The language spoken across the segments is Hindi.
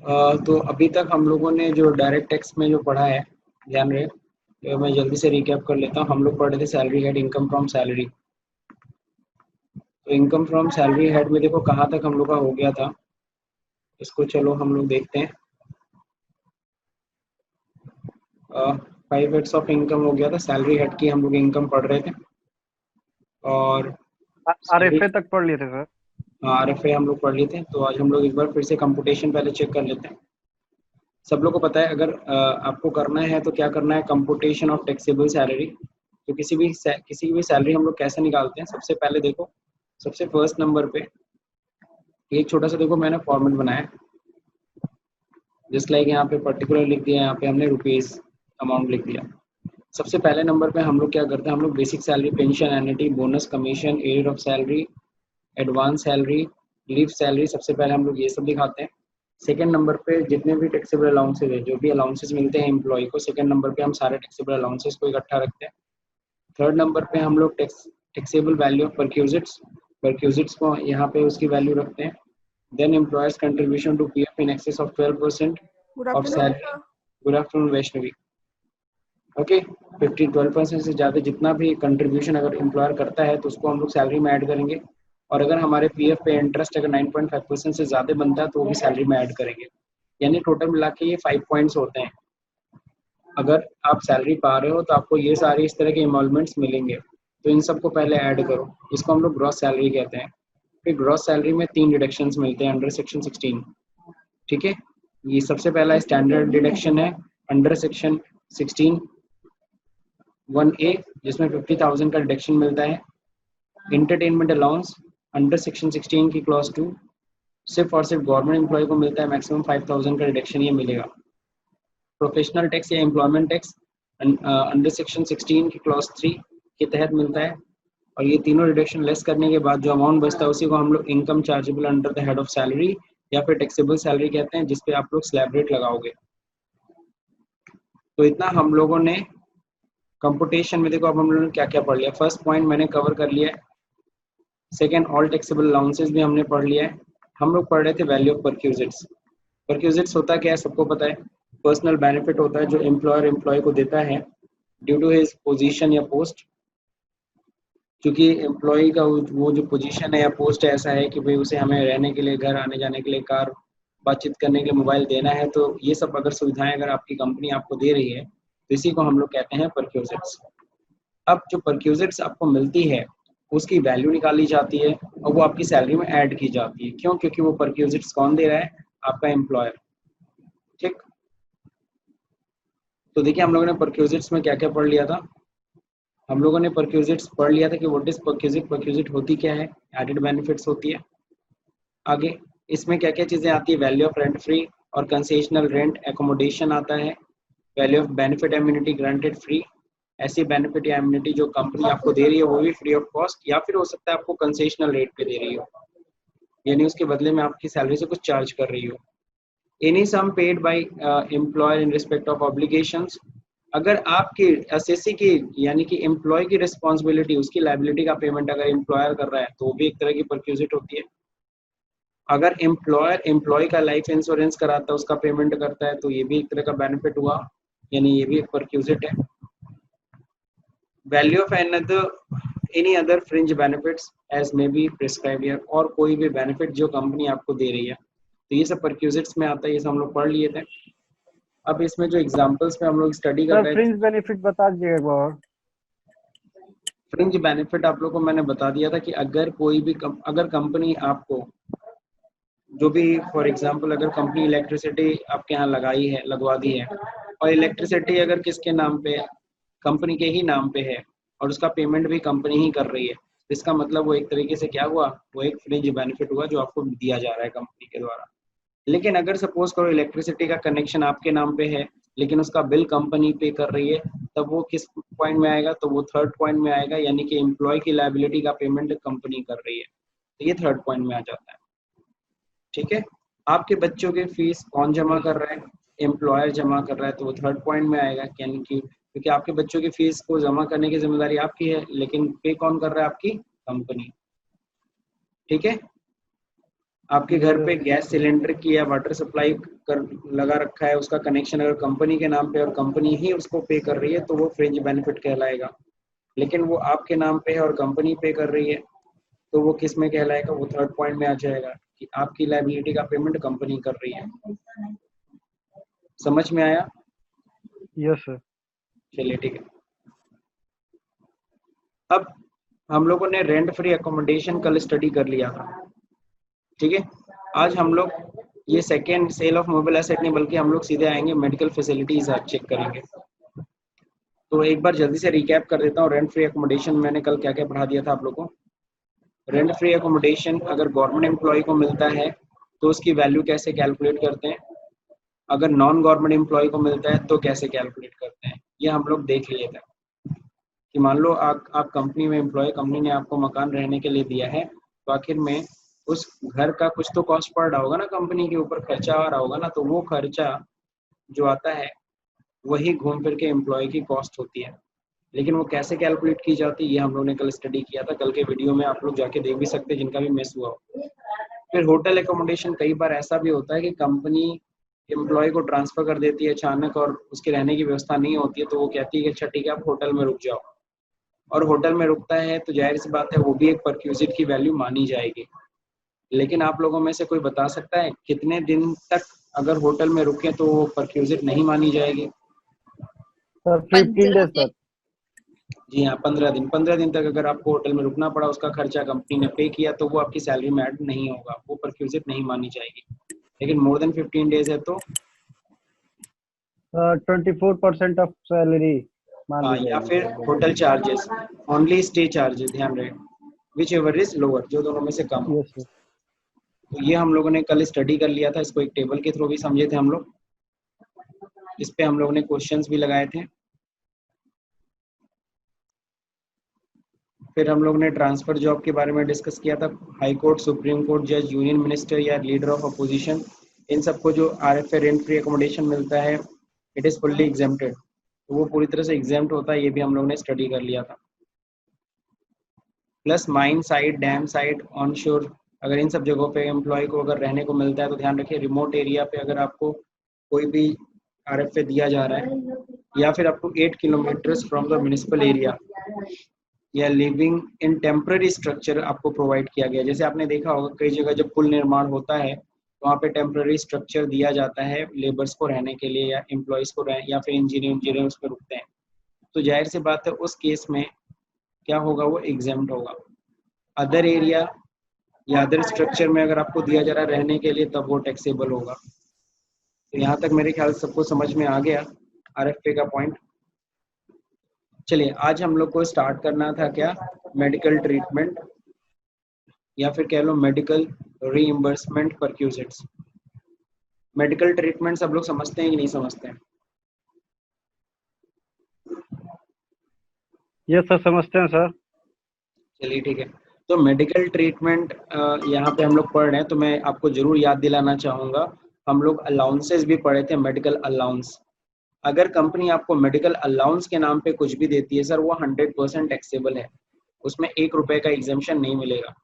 तो अभी तक हम लोगों ने जो डायरेक्ट टैक्स में जो पढ़ा है, ध्यान रहे, तो मैं जल्दी से रिकैप कर लेता हूँ। हम लोग पढ़े थे salary head, income from salary. तो इनकम फ्रॉम सैलरी हेड में देखो कहाँ तक हम लोग का हो गया था, इसको चलो हम लोग देखते हैं। 5 हेड्स ऑफ इनकम हो गया था, सैलरी हेड की हम लोग इनकम पढ़ रहे थे। और सैलरी, RFA तक पढ़ लिए थे सर। RFA हम लोग पढ़ लिए थे। तो आज हम लोग एक बार फिर से कंपुटेशन पहले चेक कर लेते हैं। सब लोग को पता है, अगर आपको करना है तो क्या करना है, कंपुटेशन ऑफ टैक्सेबल सैलरी। तो किसी की भी सैलरी हम लोग कैसे निकालते हैं, सबसे पहले देखो, सबसे फर्स्ट नंबर पे एक छोटा सा देखो मैंने फॉर्मेट बनाया, जस्ट लाइक यहाँ पे पर्टिकुलर लिख दिया, यहाँ पे हमने रुपीज अमाउंट लिख दिया। सबसे पहले नंबर पे हम लोग क्या करते हैं, हम लोग basic salary, pension, annuity, bonus, commission, arrear of salary, advance salary, leave salary, सबसे पहले हम लोग ये सब दिखाते हैं। सेकंड नंबर पे जितने भी टैक्सेबल अलाउंसेज है, जो भी अलाउंसेज मिलते हैं एम्प्लॉय को, सेकंड नंबर पे हम सारे टैक्सेबल अलाउंसेज को इकट्ठा रखते हैं। थर्ड नंबर पे हम लोग टैक्सेबल वैल्यू ऑफ परक्यूजिट्स को यहाँ पे उसकी वैल्यू रखते हैं। Then employer's contribution to PF in excess of 12% good of afternoon. Salary. Good afternoon Vaishnavi. Okay, 12% से ज़्यादा जितना भी कंट्रीब्यूशन अगर एम्प्लॉयर करता है तो उसको हम लोग सैलरी में ऐड करेंगे। और अगर हमारे पीएफ पे इंटरेस्ट अगर 9.5% से ज़्यादा बनता है तो वो भी सैलरी में ऐड करेंगे। यानी टोटल मिला के ये 5 पॉइंट्स होते हैं। अगर आप सैलरी पा रहे हो तो आपको ये सारे इस तरह के इमोलमेंट्स मिलेंगे, तो इन सबको पहले ऐड करो। इसको हम लोग ग्रॉस सैलरी कहते हैं। फिर ग्रॉस सैलरी में 3 डिडक्शंस मिलते हैं अंडर सेक्शन 16। ठीक है, ये सबसे पहला स्टैंडर्ड डिडक्शन है अंडर सेक्शन 16 1A, जिसमें 50,000 का डिडक्शन मिलता है। इंटरटेनमेंट अलाउंस अंडर सेक्शन 16 की क्लॉज 2, सिर्फ और सिर्फ गवर्नमेंट एम्प्लॉय को मिलता है, मैक्सिमम 5,000 का डिडक्शन ये मिलेगा। प्रोफेशनल टैक्स या एम्प्लॉयमेंट टैक्स अंडर सेक्शन 16 की क्लॉज 3 के तहत मिलता है। और ये तीनों डिडक्शन लेस करने के बाद जो अमाउंट बचता है उसी को हम लोग income chargeable under the head of salary या फिर टैक्सेबल सैलरी कहते हैं, जिसपे आप लोग स्लैब रेट लगाओगे। तो इतना हम लोगों ने कंपुटेशन में देखो। अब हम लोगों ने क्या क्या पढ़ लिया, फर्स्ट पॉइंट मैंने कवर कर लिया है। सेकेंड, ऑल टैक्सेबल अलाउंसेस भी हमने पढ़ लिया है। हम लोग पढ़ रहे the value of perquisites. Perquisites होता क्या है, सबको पता है, पर्सनल बेनिफिट होता है जो एम्प्लॉयर एम्प्लॉय को देता है ड्यू टू हिज पोजीशन या पोस्ट। क्योंकि एम्प्लॉय का वो जो पोजीशन है या पोस्ट है ऐसा है कि भाई उसे हमें रहने के लिए, घर आने जाने के लिए, कार, बातचीत करने के लिए मोबाइल देना है, तो ये सब अगर सुविधाएं अगर आपकी कंपनी आपको दे रही है तो इसी को हम लोग कहते हैं परक्यूजिट्स। अब जो परक्यूजिट्स आपको मिलती है उसकी वैल्यू निकाली जाती है और वो आपकी सैलरी में ऐड की जाती है। क्यों? क्योंकि वो परक्यूजिट्स कौन दे रहा है, आपका एम्प्लॉयर। ठीक, तो देखिए हम लोगों ने परक्यूजिट्स में क्या क्या पढ़ लिया था। हम लोगों ने परक्यूजिट्स पढ़ लिया था कि व्हाट इज परक्यूजिट, परक्यूजिट होती क्या है, एडेड बेनिफिट्स होती है। आगे इसमें क्या क्या चीज़ें आती है, वैल्यू ऑफ रेंट फ्री और कंसेशनल रेंट एकोमोडेशन आता है। Value of benefit immunity granted free, ऐसी बेनिफिट या एम्यूनिटी जो कंपनी आपको दे रही है वो भी फ्री ऑफ कॉस्ट, या फिर हो सकता है आपको कंसेशनल रेट पे दे रही हो, यानी उसके बदले में आपकी सैलरी से कुछ चार्ज कर रही हो। Any sum paid by employer in respect of obligations, अगर आपकी एसएससी की यानी कि एम्प्लॉय की रिस्पॉन्सिबिलिटी, उसकी लाइबिलिटी का पेमेंट अगर एम्प्लॉयर कर रहा है तो वो भी एक तरह की परक्यूजिट होती है। अगर एम्प्लॉयर एम्प्लॉय का लाइफ इंश्योरेंस कराता है, उसका पेमेंट करता है, तो ये भी एक तरह का बेनिफिट हुआ, यानी ये भी एक परक्यूजिट है। Value of any other fringe benefits as may be prescribe year, और कोई भी बेनिफिट जो कंपनी आपको दे रही है, तो ये सब परक्यूजिट्स में आता है। ये सब हम लोग पढ़ लिए थे। अब इसमें जो एग्जांपल्स पे हम लोग स्टडी कर सर रहे थे, फ्रिंज बेनिफिट बता दीजिएगा एक बार। फ्रिंज बेनिफिट आप लोग को मैंने बता दिया था कि अगर कोई भी अगर कंपनी आपको जो भी, फॉर एग्जांपल अगर कंपनी इलेक्ट्रिसिटी आपके यहाँ लगाई है, लगवा दी है, और इलेक्ट्रिसिटी अगर किसके नाम पे, कंपनी के ही नाम पे है, और उसका पेमेंट भी कंपनी ही कर रही है, इसका मतलब वो एक तरीके से क्या हुआ, वो एक फ्रिंज बेनिफिट हुआ जो आपको दिया जा रहा है कंपनी के द्वारा। लेकिन अगर सपोज करो इलेक्ट्रिसिटी का कनेक्शन आपके नाम पे है लेकिन उसका बिल कंपनी पे कर रही है, तब वो किस पॉइंट में आएगा, तो वो थर्ड पॉइंट में आएगा, यानी कि एम्प्लॉय की लायबिलिटी का पेमेंट कंपनी कर रही है, तो ये थर्ड पॉइंट में आ जाता है। ठीक है, आपके बच्चों की फीस कौन जमा कर रहा है, एम्प्लॉयर जमा कर रहा है, तो वो थर्ड पॉइंट में आएगा, यानी कि क्योंकि आपके बच्चों की फीस को जमा करने की जिम्मेदारी आपकी है लेकिन पे कौन कर रहा है, आपकी कंपनी। ठीक है, आपके घर पे गैस सिलेंडर की या वाटर सप्लाई कर लगा रखा है, उसका कनेक्शन अगर कंपनी के नाम पे और कंपनी ही उसको पे कर रही है तो वो फ्रिंज बेनिफिट कहलाएगा। लेकिन वो आपके नाम पे है और कंपनी पे कर रही है तो वो किस में कहलाएगा, वो थर्ड पॉइंट में आ जाएगा कि आपकी लायबिलिटी का पेमेंट कंपनी कर रही है। समझ में आया? Yes sir. चलिए ठीक है। अब हम लोगों ने रेंट फ्री अकोमोडेशन कल स्टडी कर लिया था, ठीक है। आज हम लोग ये second sale of mobile asset नहीं बल्कि हम लोग सीधे आएंगे मेडिकल फैसिलिटीज आज चेक करेंगे। तो एक बार जल्दी से रिकैप कर देता हूँ। रेंट फ्री अकोमोडेशन मैंने कल क्या क्या पढ़ा दिया था आप लोगों को। रेंट फ्री अकोमोडेशन अगर गवर्नमेंट एम्प्लॉय को मिलता है तो उसकी वैल्यू कैसे कैलकुलेट करते हैं, अगर नॉन गवर्नमेंट एम्प्लॉय को मिलता है तो कैसे कैलकुलेट करते हैं, ये हम लोग देख लिए थे। कि मान लो आप कंपनी में एम्प्लॉय, कंपनी ने आपको मकान रहने के लिए दिया है, तो आखिर में उस घर का कुछ तो कॉस्ट पड़ रहा होगा ना, कंपनी के ऊपर खर्चा आ रहा होगा ना, तो वो खर्चा जो आता है वही घूम फिर के एम्प्लॉय की कॉस्ट होती है। लेकिन वो कैसे कैलकुलेट की जाती है ये हम लोग ने कल स्टडी किया था। कल के वीडियो में आप लोग जाके देख भी सकते हैं जिनका भी मिस हुआ हो। फिर होटल एकोमोडेशन, कई बार ऐसा भी होता है कि कंपनी एम्प्लॉय को ट्रांसफर कर देती है अचानक और उसके रहने की व्यवस्था नहीं होती है, तो वो कहती है कि अच्छा ठीक है आप होटल में रुक जाओ, और होटल में रुकता है तो जाहिर सी बात है वो भी एक परक्यूजिट की वैल्यू मानी जाएगी। लेकिन आप लोगों में से कोई बता सकता है कितने दिन तक अगर होटल में रुके तो वो परक्यूजिट नहीं मानी जाएगी? सर 15 डेज तक। जी हाँ, 15 दिन। 15 दिन तक अगर आपको होटल में रुकना पड़ा, उसका खर्चा कंपनी ने पे किया, तो वो आपकी सैलरी में ऐड नहीं होगा, वो परक्यूजिट नहीं मानी जाएगी। लेकिन मोर देन 15 डेज है तो 24% ऑफ सैलरी मान ली या जाएगी फिर sir. Hotel charges, only stay charges, ध्यान रहे, विच एवर इज लोअर, जो दोनों में से कम हो। Yes sir. तो ये हम लोगों ने कल स्टडी कर लिया था, इसको एक टेबल के थ्रू भी समझे थे हम लोग। इस पे हम लोगों ने क्वेश्चंस भी लगाए थे। फिर हम लोग ने ट्रांसफर जॉब के बारे में डिस्कस किया था। हाई कोर्ट, सुप्रीम कोर्ट जज, यूनियन मिनिस्टर या लीडर ऑफ अपोजिशन, इन सबको जो RFA रेंट फ्री अकोमोडेशन मिलता है, इट इज़ फुल्ली एग्जेम्प्टेड, तो वो पूरी तरह से एग्जेम्प्ट होता है, ये भी हम लोग ने स्टडी कर लिया था। Plus mine site, dam site, on शोर, अगर इन सब जगहों पे एम्प्लॉय को अगर रहने को मिलता है तो ध्यान रखिए रिमोट एरिया पे अगर आपको कोई भी RFA दिया जा रहा है या फिर up to 8 kilometres from the municipal area या लिविंग इन टेम्पररी स्ट्रक्चर आपको प्रोवाइड किया गया। जैसे आपने देखा होगा कई जगह जब पुल निर्माण होता है तो वहाँ पे टेम्पररी स्ट्रक्चर दिया जाता है लेबर्स को रहने के लिए या एम्प्लॉयज़ को या फिर इंजीनियर उस पर रुकते हैं। तो जाहिर सी बात है उस केस में क्या होगा, वो एग्जेम्प्ट होगा। अदर एरिया या अदर स्ट्रक्चर में अगर आपको दिया जा रहा है रहने के लिए तब वो टैक्सेबल होगा। तो यहाँ तक मेरे ख्याल सबको समझ में आ गया RFA का पॉइंट। चलिए आज हम लोग को स्टार्ट करना था क्या, मेडिकल ट्रीटमेंट या फिर कह लो medical reimbursement perquisites. Medical treatment सब लोग समझते हैं कि नहीं समझते हैं? यस सर, समझते हैं सर। चलिए ठीक है। तो मेडिकल ट्रीटमेंट यहाँ पे हम लोग पढ़ रहे हैं तो मैं आपको जरूर याद दिलाना चाहूँगा, हम लोग अलाउंसेस भी पढ़े थे, मेडिकल अलाउंस। अगर कंपनी आपको मेडिकल अलाउंस के नाम पे कुछ भी देती है सर, वो 100% टैक्सेबल है, उसमें 1 रुपए का एग्जेम्पशन नहीं मिलेगा।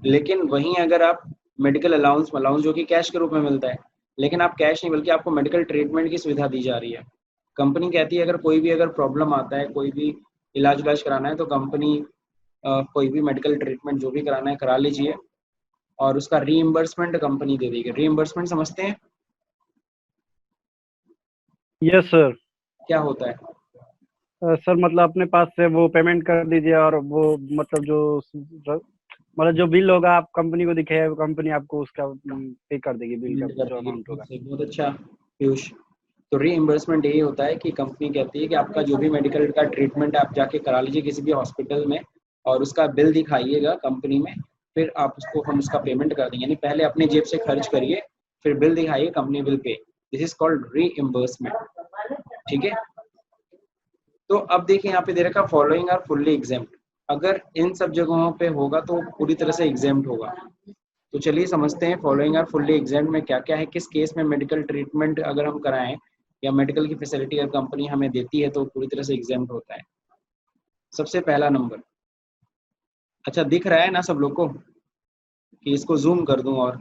लेकिन वहीं अगर आप मेडिकल अलाउंस अलाउंस जो कि कैश के रूप में मिलता है, लेकिन आप कैश नहीं बल्कि आपको मेडिकल ट्रीटमेंट की सुविधा दी जा रही है। कंपनी कहती है अगर कोई भी अगर प्रॉब्लम आता है, कोई भी इलाज कराना है तो कंपनी कोई भी मेडिकल ट्रीटमेंट जो भी कराना है करा लीजिए और उसका रीइंबर्समेंट कंपनी दे देगी। रीइंबर्समेंट समझते हैं यस सर। क्या होता है? सर मतलब अपने पास से वो पेमेंट कर दीजिए और वो मतलब मतलब जो बिल होगा आप कंपनी को दिखाइए, कंपनी आपको उसका पे कर देगी बिल का जो अमाउंट होगा। बहुत अच्छा पीयूष। तो रीइंबर्समेंट यही होता है कि कंपनी कहती है कि आपका जो भी मेडिकल का ट्रीटमेंट आप जाके करा लीजिए किसी भी हॉस्पिटल में और उसका बिल दिखाइएगा कंपनी में, फिर आप उसको हम उसका पेमेंट कर देंगे। यानी पहले अपनी जेब से खर्च करिए, फिर बिल दिखाइए, company will pay. This is called reimbursement, ठीक है। तो अब देखिए यहाँ पे दे रखा फॉलोइंग आर फुल्ली एग्जेम्प्ट, अगर इन सब जगहों पे होगा तो पूरी तरह से एग्जेम्प्ट होगा। तो चलिए समझते हैं फॉलोइंग आर फुल्ली एग्जेम्प्ट में क्या क्या है, किस केस में मेडिकल ट्रीटमेंट अगर हम कराएं या मेडिकल की फैसिलिटी अगर कंपनी हमें देती है तो पूरी तरह से एग्जेम्प्ट होता है। सबसे पहला नंबर, अच्छा दिख रहा है ना सब लोग को कि इसको जूम कर दूं और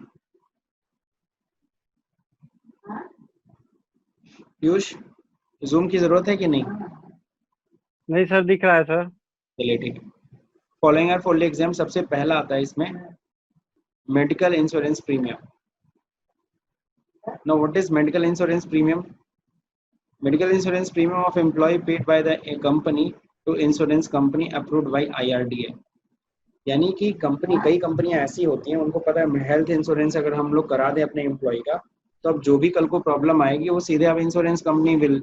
पीयूष जूम की जरूरत है कि नहीं? नहीं सर, दिख रहा है सर। चलिए ठीक है। फॉलोइंग आर फुल एग्जाम, सबसे पहला आता है इसमें medical insurance premium. Now what is medical insurance premium? Medical insurance premium of employ paid by the company to insurance company approved by IRDA। यानी कि कंपनी, कई कंपनियां ऐसी होती हैं उनको पता है हेल्थ इंश्योरेंस अगर हम लोग करा दें अपने एम्प्लॉय का, तो अब जो भी कल को प्रॉब्लम आएगी वो सीधे अब insurance company will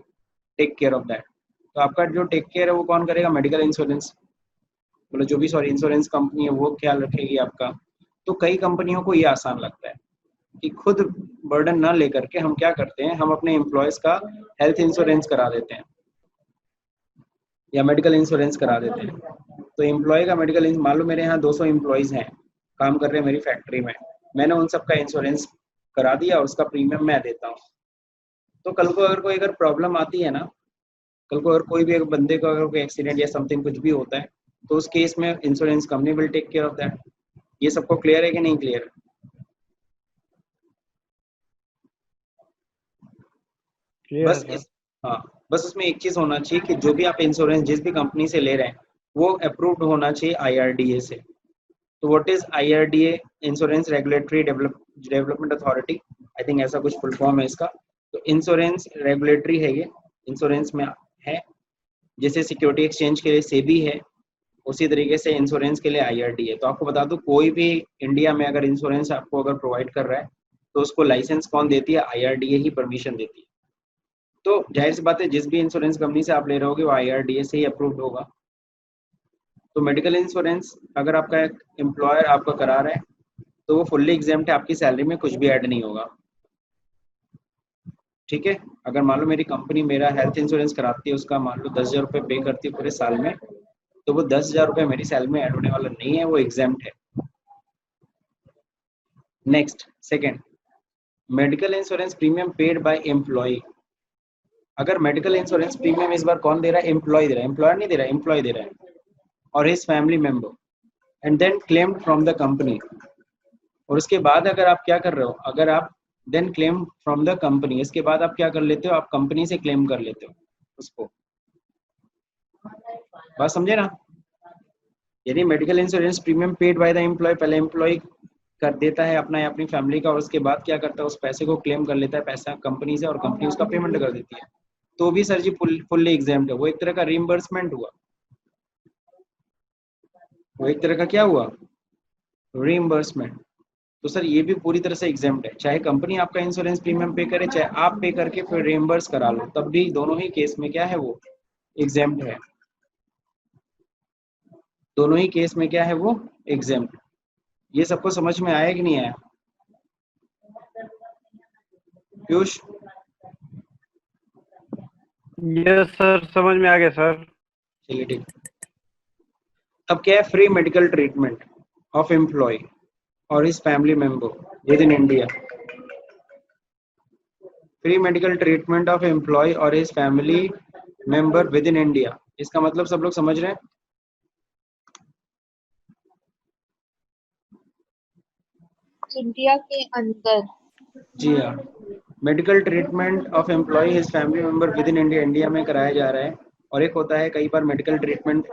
take care of that. तो आपका जो टेक केयर है वो कौन करेगा? मेडिकल इंश्योरेंस, मतलब जो भी सॉरी इंश्योरेंस कंपनी है वो ख्याल रखेगी आपका। तो कई कंपनियों को ये आसान लगता है कि खुद बर्डन ना लेकर के हम क्या करते हैं, हम अपने एम्प्लॉयज का हेल्थ इंश्योरेंस करा देते हैं या मेडिकल इंश्योरेंस करा देते हैं। तो एम्प्लॉय का मेडिकल, मान लो मेरे यहाँ 200 एम्प्लॉयज हैं, काम कर रहे हैं मेरी फैक्ट्री में, मैंने उन सबका इंश्योरेंस करा दिया और उसका प्रीमियम मैं देता हूँ। तो कल को अगर कोई प्रॉब्लम आती है ना, कल को अगर कोई भी बंदे को अगर कोई एक्सीडेंट या समथिंग कुछ भी होता है, तो उस केस में insurance company will take care of that. ये सबको क्लियर है कि नहीं क्लियर? क्लियर है बस सर। इस, हाँ, बस उसमें एक चीज होना चाहिए कि जो भी आप इंश्योरेंस जिस भी कंपनी से ले रहे हैं वो अप्रूव्ड होना चाहिए IRDA से। तो what is IRDA? Insurance regulatory development authority, I think ऐसा कुछ फुल फॉर्म है इसका। तो इंश्योरेंस रेगुलेटरी है ये, इंश्योरेंस में है, जैसे सिक्योरिटी एक्सचेंज के लिए सेबी है, उसी तरीके से इंश्योरेंस के लिए IRDA। तो आपको बता दूं, कोई भी इंडिया में अगर इंश्योरेंस आपको अगर प्रोवाइड कर रहा है तो उसको लाइसेंस कौन देती है? IRDA ही परमिशन देती है। तो जाहिर सी बात है जिस भी इंश्योरेंस कंपनी से आप ले रहे होगे वो IRDA से ही अप्रूव्ड होगा। तो मेडिकल इंश्योरेंस अगर आपका एक एम्प्लॉयर आपका करा रहा है तो वो फुल्ली एग्जेम्प्ट है, आपकी सैलरी में कुछ भी ऐड नहीं होगा। ठीक है, अगर मान लो मेरी कंपनी मेरा हेल्थ इंश्योरेंस कराती है, उसका मान लो 10,000 रुपये पे करती है पूरे साल में, तो वो 10,000 रुपये मेरी सैलरी में ऐड होने वाला नहीं है, वो एग्जेम्प्ट है। Next second, medical insurance premium paid by employ. अगर मेडिकल इंश्योरेंस प्रीमियम इस बार कौन दे रहा है? एम्प्लॉय दे रहा है, एम्प्लॉयर नहीं दे रहा है, एम्प्लॉय दे रहा है और his family member, and then claimed from the company. और उसके बाद अगर आप क्या कर रहे हो, अगर आप then claim from the company, इसके बाद आप क्या कर लेते हो? आप कंपनी से क्लेम कर लेते हो उसको। बात समझे ना? यानी medical insurance premium paid by the employ, पहले एम्प्लॉय कर देता है अपना या अपनी फैमिली का, और उसके बाद क्या करता है? उस पैसे को क्लेम कर लेता है पैसा कंपनी से, और कंपनी उसका पेमेंट कर देती है। तो भी सर जी फुल्ली एग्जाम्प्ट है, वो एक तरह का रीइंबर्समेंट हुआ, वो एक तरह का क्या हुआ? रीइंबर्समेंट। तो सर ये भी पूरी तरह से एग्जाम्प्ट है, चाहे कंपनी आपका इंश्योरेंस प्रीमियम पे करे चाहे आप पे करके फिर रीइंबर्स करा लो, तब भी दोनों ही केस में क्या है? वो एग्जाम्प्ट है। दोनों ही केस में क्या है? वो एग्जाम्प्ट। ये सबको समझ में आया कि नहीं आया पीयूष? यस सर, समझ में आ गया सर। चलिए ठीक। अब क्या है? Free medical treatment of employee और his family member within India. Free medical treatment of employee और his family member within India, इसका मतलब सब लोग समझ रहे हैं? इंडिया के अंदर। जी हाँ, medical treatment of employ his family member within India, India में कराया जा रहा है। और एक होता है कई बार मेडिकल ट्रीटमेंट,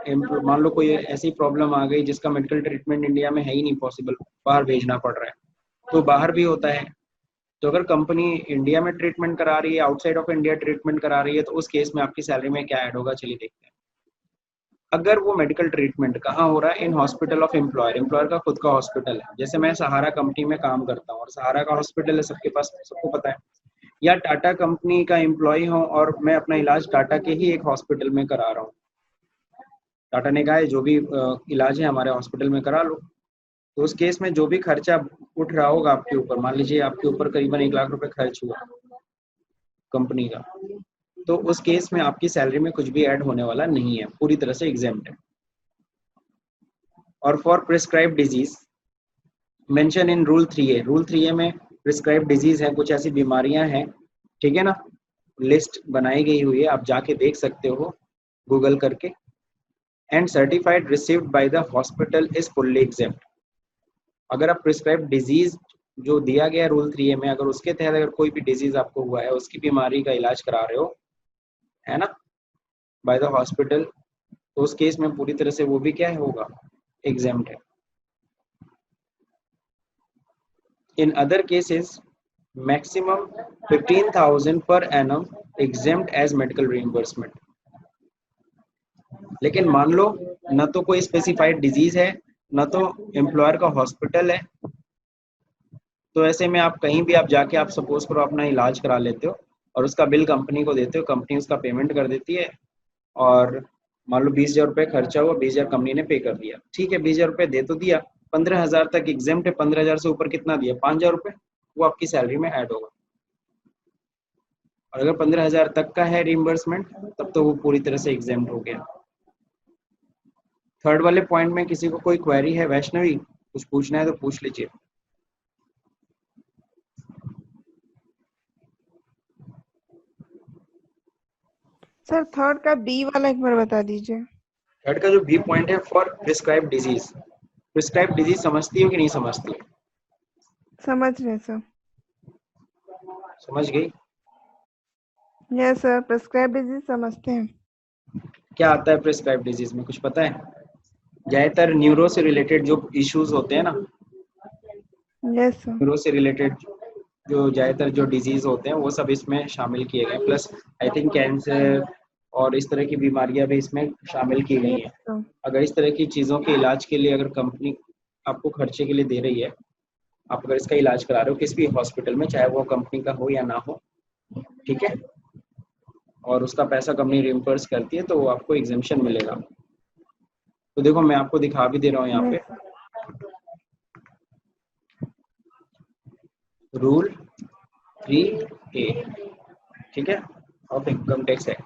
मान लो कोई ऐसी प्रॉब्लम आ गई जिसका मेडिकल ट्रीटमेंट इंडिया में है ही नहीं पॉसिबल, बाहर भेजना पड़ रहा है, तो बाहर भी होता है। तो अगर कंपनी इंडिया में ट्रीटमेंट करा रही है, आउटसाइड ऑफ इंडिया ट्रीटमेंट करा रही है, तो उस केस में आपकी सैलरी में क्या ऐड होगा? चलिए देखते हैं। अगर वो मेडिकल ट्रीटमेंट कहाँ हो रहा है? In hospital of employer, employer का खुद का हॉस्पिटल है, जैसे मैं सहारा कंपनी में काम करता हूँ और सहारा का हॉस्पिटल है सबके पास, सबको पता है, या टाटा कंपनी का एम्प्लॉय हूँ और मैं अपना इलाज टाटा के ही एक हॉस्पिटल में करा रहा हूँ, टाटा ने कहा है जो भी इलाज है हमारे हॉस्पिटल में करा लो, तो उस केस में जो भी खर्चा उठ रहा होगा आपके ऊपर, मान लीजिए आपके ऊपर करीबन 1 लाख रुपए खर्च हुआ कंपनी का, तो उस केस में आपकी सैलरी में कुछ भी ऐड होने वाला नहीं है, पूरी तरह से एग्जेम्प्ट है। और for prescribe disease mention in rule 3A, rule 3A में प्रिस्क्राइब डिजीज है, कुछ ऐसी बीमारियां हैं, ठीक है ना, लिस्ट बनाई गई हुई है, आप जाके देख सकते हो गूगल करके। And certified received by the hospital is fully exempt. अगर आप प्रिस्क्राइब डिजीज जो दिया गया रूल 3A में, अगर उसके तहत अगर कोई भी डिजीज आपको हुआ है, उसकी बीमारी का इलाज करा रहे हो, है ना, बाय द हॉस्पिटल, तो उस केस में पूरी तरह से वो भी क्या है होगा, एग्जेम्प्ट है। In other cases maximum 15,000 per annum exempt as medical reimbursement. लेकिन मान लो न तो कोई स्पेसिफाइड डिजीज है, न तो एम्प्लॉयर का हॉस्पिटल है, तो ऐसे में आप कहीं भी आप जाके आप सपोज करो अपना इलाज करा लेते हो और उसका बिल कंपनी को देते हो, कंपनी उसका पेमेंट कर देती है, और मान लो 20,000 रुपये खर्चा हुआ, 20,000 कंपनी ने पे कर दिया, ठीक है, 20,000 रुपये दे तो दिया, 15,000 तक एग्जेम्प्ट है, 15,000 से ऊपर कितना दिया, 5,000 रुपये, वो आपकी सैलरी में ऐड होगा। और अगर 15,000 तक का है रिइंबर्समेंट, तब तो वो पूरी तरह से एग्जेम्प्ट हो गया। थर्ड वाले पॉइंट में किसी को कोई क्वेरी है? वैष्णवी, कुछ पूछना है तो पूछ लीजिए। सर थर्ड का बी वाला एक बार बता दीजिए। थर्ड का जो बी पॉइंट है, for prescribe disease, prescribe disease समझती हो कि नहीं समझती? समझ रहे सर। समझ गई? यस सर, प्रिस्क्राइब डिजीज समझते हैं। क्या आता है प्रिस्क्राइब डिजीज में, कुछ पता है? ज्यादातर न्यूरो से रिलेटेड जो इश्यूज होते हैं ना, यस सर। न्यूरो से रिलेटेड जो ज्यादातर जो डिजीज होते हैं वो सब इसमें शामिल किए गए, प्लस आई थिंक कैंसर और इस तरह की बीमारियां भी इसमें शामिल की गई हैं। सर अगर इस तरह की चीज़ों के इलाज के लिए अगर कंपनी आपको खर्चे के लिए दे रही है, आप अगर इसका इलाज करा रहे हो किसी भी हॉस्पिटल में, चाहे वो कंपनी का हो या ना हो, ठीक है, और उसका पैसा कंपनी रिइंबर्स करती है, तो वो आपको एग्जेम्पशन मिलेगा। तो देखो मैं आपको दिखा भी दे रहा हूँ यहाँ पे, रूल 3A, ठीक है, ऑफ इनकम टैक्स है।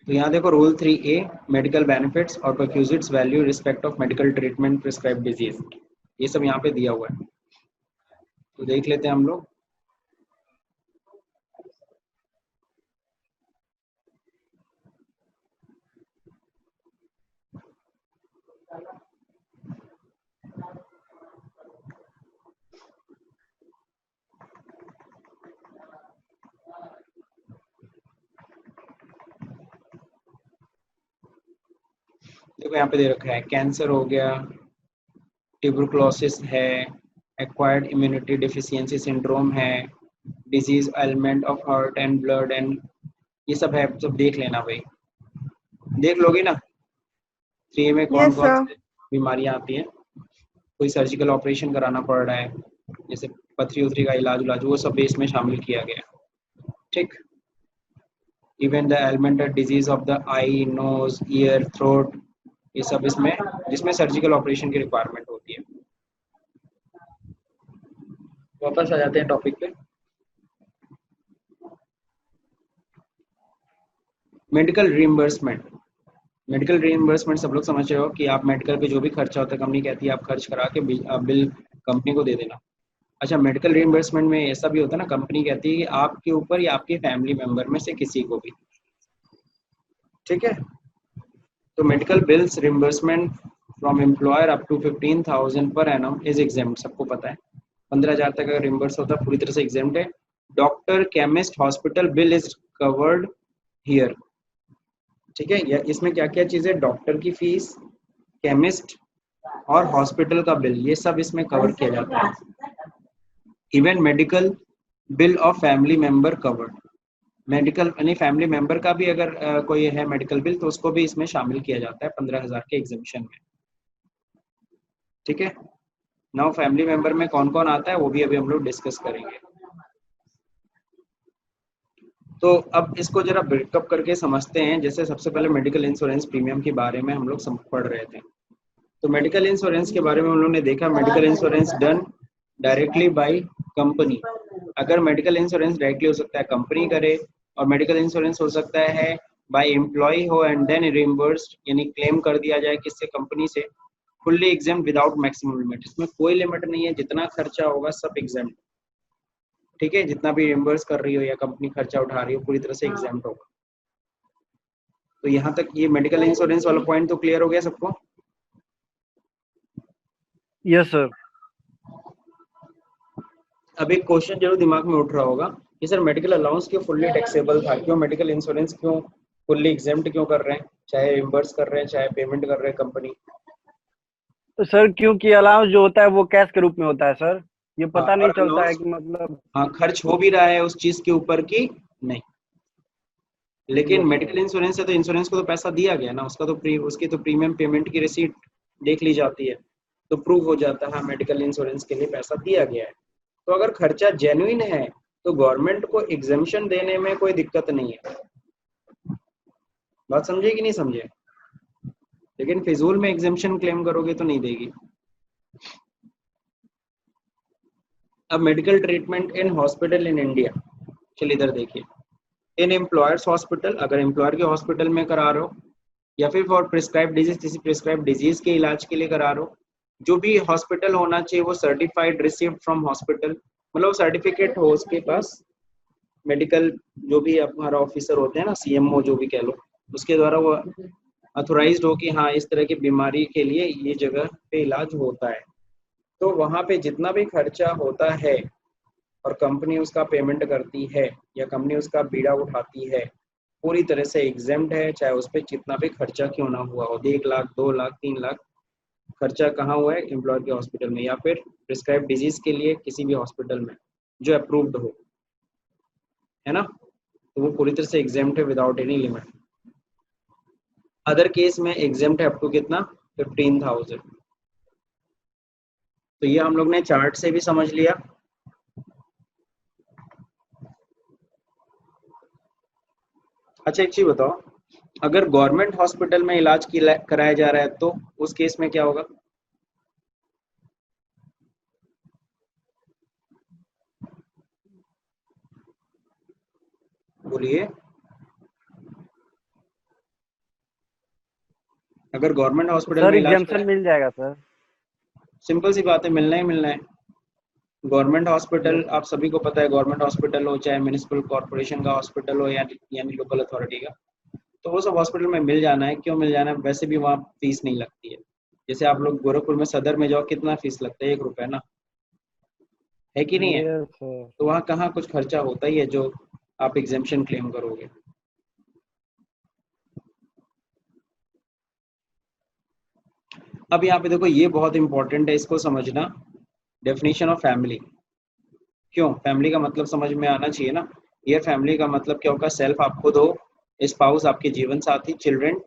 तो यहाँ देखो रूल 3A, मेडिकल बेनिफिट्स और perquisites value respect of medical treatment prescribe disease, ये सब यहाँ पे दिया हुआ है, तो देख लेते हैं हम लोग। देखो यहाँ पे दे रखा है, कैंसर हो गया, ट्यूबरकुलोसिस है, एक्वायर्ड इम्यूनिटी डिफिशियंसी सिंड्रोम है, disease element of heart and blood and, ये सब है, सब देख लेना भाई, देख लोगे ना 3A में कौन यस कौन सर। सी बीमारियां आती हैं, कोई सर्जिकल ऑपरेशन कराना पड़ रहा है, जैसे पथरी उथरी का इलाज, वो सब भी इसमें शामिल किया गया है, ठीक। Even the elemental disease of the eye, nose, ear, throat, ये सब इसमें, जिसमें सर्जिकल ऑपरेशन की रिक्वायरमेंट होती है। वापस आ जाते हैं टॉपिक पे। मेडिकल रिइंबर्समेंट, मेडिकल रिइंबर्समेंट सब लोग समझ रहे हो कि आप मेडिकल पे जो भी खर्चा होता है, कंपनी कहती है आप खर्च करा के बिल कंपनी को दे देना। अच्छा, मेडिकल रिइंबर्समेंट में ऐसा भी होता है ना, कंपनी कहती है कि आपके ऊपर या आपके फैमिली मेंबर में से किसी को भी, ठीक है। तो medical bills reimbursement from employer up to 15,000 per annum is exempt, सबको पता है 15,000 तक अगर रिइंबर्स होता है पूरी तरह से एग्जेम्प्ट है। Doctor, chemist, hospital bill is covered here, ठीक है। या इसमें क्या क्या चीजें, डॉक्टर की फीस, केमिस्ट और हॉस्पिटल का बिल, ये सब इसमें कवर किया जाता है। Even medical bill of family member covered, medical यानी फैमिली मेंबर का भी अगर कोई है मेडिकल बिल, तो उसको भी इसमें शामिल किया जाता है 15,000 के एग्जेम्पशन में, ठीक है। नाउ फैमिली मेंबर में कौन कौन आता है वो भी अभी हम लोग डिस्कस करेंगे। तो अब इसको जरा ब्रेकअप करके समझते हैं। जैसे सबसे पहले मेडिकल इंश्योरेंस प्रीमियम के बारे में हम लोग पढ़ रहे थे, तो मेडिकल इंश्योरेंस के बारे में हम लोगों ने देखा, medical insurance done directly by company. अगर मेडिकल इंश्योरेंस डायरेक्टली हो सकता है कंपनी करे, और मेडिकल इंश्योरेंस हो सकता है बाय एम्प्लॉय हो एंड देन रिइंबर्स्ड, यानी क्लेम कर दिया जाए किससे, कंपनी से, fully exempt without maximum limit, इसमें कोई लिमिट नहीं है, जितना खर्चा होगा सब एग्जेम्प्ट, ठीक है, जितना भी रिइंबर्स कर रही हो या कंपनी खर्चा उठा रही हो पूरी तरह से एग्जेम्प्ट होगा। तो यहाँ तक ये मेडिकल इंश्योरेंस वाला पॉइंट तो क्लियर हो गया सबको? Yes sir. अब एक क्वेश्चन जरूर दिमाग में उठ रहा होगा कि सर मेडिकल अलाउंस क्यों फुल्ली टैक्सेबल था, क्यों मेडिकल इंश्योरेंस क्यों फुल्ली एग्जेम्प्ट क्यों कर रहे हैं, चाहे रिम्बर्स कर रहे हैं चाहे पेमेंट कर रहे हैं कंपनी। तो सर क्योंकि अलाउंस जो होता है वो कैश के रूप में होता है सर, ये हाँ, पता नहीं और चलता है अलाउंस कि मतलब। हाँ खर्च हो भी रहा है उस चीज के ऊपर की नहीं, लेकिन यस मेडिकल सर। इंश्योरेंस है तो इंश्योरेंस को तो पैसा दिया गया ना, उसका तो उसकी तो प्रीमियम पेमेंट की रिसीट देख ली जाती है तो प्रूव हो जाता है हाँ मेडिकल इंश्योरेंस के लिए पैसा दिया गया है। तो अगर खर्चा जेन्युइन है तो गवर्नमेंट को एग्जेम्पशन देने में कोई दिक्कत नहीं है। बात समझे कि नहीं समझे? लेकिन फिजूल में एग्जेम्पशन क्लेम करोगे तो नहीं देगी। अब medical treatment in hospital in India, चलिए इधर देखिए। इन एम्प्लॉयर्स हॉस्पिटल, अगर एम्प्लॉयर के हॉस्पिटल में करा रहे हो, या फिर फॉर प्रिस्क्राइब डिजीज, किसी प्रिस्क्राइब डिजीज के इलाज के लिए करा रहे हो, जो भी हॉस्पिटल होना चाहिए वो सर्टिफाइड रिसीव्ड फ्रॉम हॉस्पिटल, मतलब सर्टिफिकेट हो उसके पास मेडिकल, जो भी हमारा ऑफिसर होते हैं ना, सीएमओ जो भी कह लो, उसके द्वारा वो अथोराइज्ड हो कि हाँ इस तरह की बीमारी के लिए ये जगह पे इलाज होता है। तो वहाँ पे जितना भी खर्चा होता है और कंपनी उसका पेमेंट करती है या कंपनी उसका बीड़ा उठाती है, पूरी तरह से एग्जेम्प्ट है, चाहे उस पर जितना भी खर्चा क्यों ना हुआ हो, 1 लाख 2 लाख 3 लाख खर्चा कहाँ हुआ है, एम्प्लॉयर के हॉस्पिटल में या फिर प्रिस्क्राइब डिजीज के लिए किसी भी हॉस्पिटल में जो अप्रूव्ड हो, है ना, तो वो पूरी तरह से एग्जेम्प्ट है without any limit. Other case में एग्जेम्प्ट है अप टू कितना, 15,000। तो ये हम लोग ने चार्ट से भी समझ लिया। अच्छा एक चीज बताओ, अगर गवर्नमेंट हॉस्पिटल में इलाज कराया जा रहा है तो उस केस में क्या होगा? बोलिए। अगर गवर्नमेंट हॉस्पिटल सर में इलाज एग्जाम्पशन कराए, मिल जाएगा सर। सिंपल सी बात है, मिलना ही मिलना है। Government hospital yes sir. आप सभी को पता है, गवर्नमेंट हॉस्पिटल हो चाहे म्यूनिसिपल कॉर्पोरेशन का हॉस्पिटल हो या यानी लोकल अथॉरिटी का, तो वो सब हॉस्पिटल में मिल जाना है। क्यों मिल जाना है? वैसे भी वहाँ फीस नहीं लगती है। जैसे आप लोग गोरखपुर में सदर में जाओ, कितना फीस लगता है? 1 रुपया ना, है कि नहीं है? Yes sir. तो वहाँ कहाँ कुछ खर्चा होता ही है जो आप एग्जेम्पशन क्लेम करोगे। अब यहाँ पे देखो ये बहुत इंपॉर्टेंट है, इसको समझना, डेफिनेशन ऑफ फैमिली। क्यों फैमिली का मतलब समझ में आना चाहिए ना। ये फैमिली का मतलब क्या होगा? सेल्फ आप खुद हो, स्पाउस आपके जीवन साथी, children,